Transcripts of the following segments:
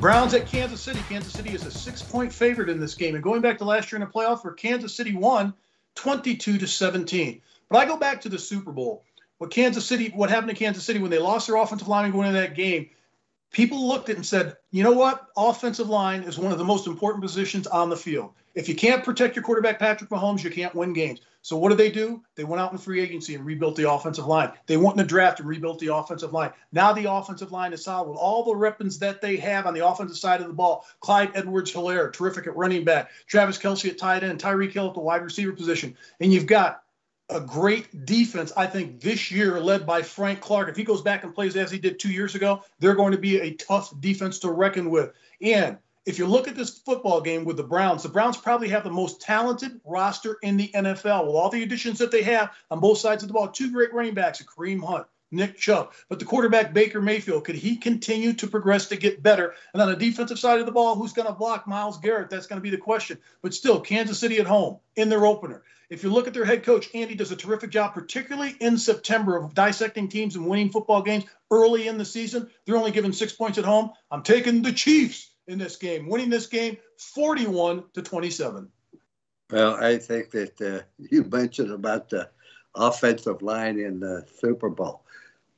Browns at Kansas City. Kansas City is a 6-point favorite in this game. And going back to last year in the playoffs, where Kansas City won 22-17. But I go back to the Super Bowl. What happened to Kansas City when they lost their offensive lineman going into that game, people looked at it and said, you know what? Offensive line is one of the most important positions on the field. If you can't protect your quarterback, Patrick Mahomes, you can't win games. So what do? They went out in free agency and rebuilt the offensive line. They went in the draft and rebuilt the offensive line. Now the offensive line is solid with all the weapons that they have on the offensive side of the ball. Clyde Edwards-Helaire, terrific at running back. Travis Kelce at tight end. Tyreek Hill at the wide receiver position. And you've got a great defense, I think, this year led by Frank Clark. If he goes back and plays as he did 2 years ago, they're going to be a tough defense to reckon with. And if you look at this football game with the Browns probably have the most talented roster in the NFL with all the additions that they have on both sides of the ball. Two great running backs, Kareem Hunt, Nick Chubb. But the quarterback, Baker Mayfield, could he continue to progress to get better? And on the defensive side of the ball, who's going to block Myles Garrett? That's going to be the question. But still, Kansas City at home in their opener. If you look at their head coach, Andy does a terrific job, particularly in September, of dissecting teams and winning football games early in the season. They're only given 6 points at home. I'm taking the Chiefs in this game, winning this game 41-27. Well, I think that you mentioned about the offensive line in the Super Bowl.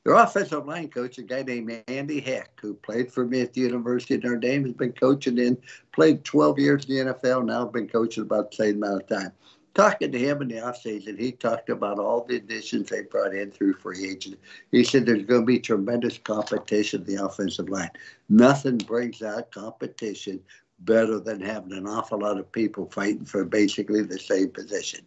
Their offensive line coach, a guy named Andy Heck, who played for me at the University of Notre Dame, has been coaching played 12 years in the NFL, now been coaching about the same amount of time. Talking to him in the offseason, he talked about all the additions they brought in through free agent. He said there's going to be tremendous competition in the offensive line. Nothing brings out competition better than having an awful lot of people fighting for basically the same position.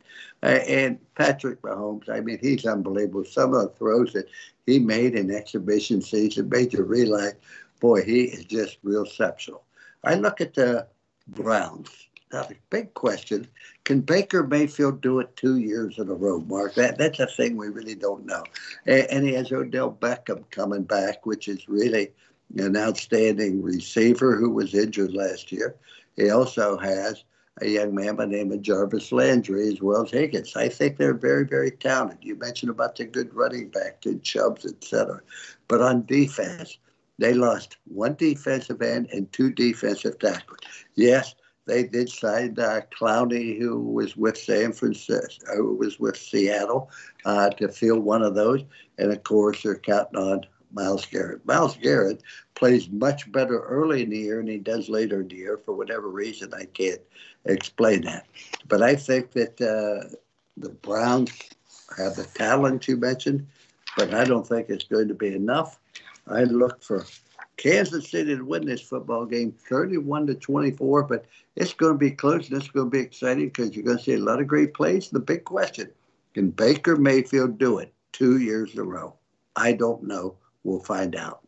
And Patrick Mahomes, I mean, he's unbelievable. Some of the throws that he made in exhibition season made you realize, boy, he is just real exceptional. I look at the Browns. Now, the big question, can Baker Mayfield do it 2 years in a row, Mark? That's a thing we really don't know. And he has Odell Beckham coming back, which is really an outstanding receiver who was injured last year. He also has a young man by the name of Jarvis Landry as well as Higgins. I think they're very, very talented. You mentioned about the good running back, the Chubbs, et cetera. But on defense, they lost one defensive end and two defensive tackles. Yes, they did sign Clowney, who was with who was with Seattle, to fill one of those. And, of course, they're counting on Myles Garrett. Myles Garrett plays much better early in the year than he does later in the year. For whatever reason, I can't explain that. But I think that the Browns have the talent you mentioned, but I don't think it's going to be enough. I look for Kansas City to win this football game 31-24, but it's going to be close and it's going to be exciting because you're going to see a lot of great plays. The big question, can Baker Mayfield do it 2 years in a row? I don't know. We'll find out.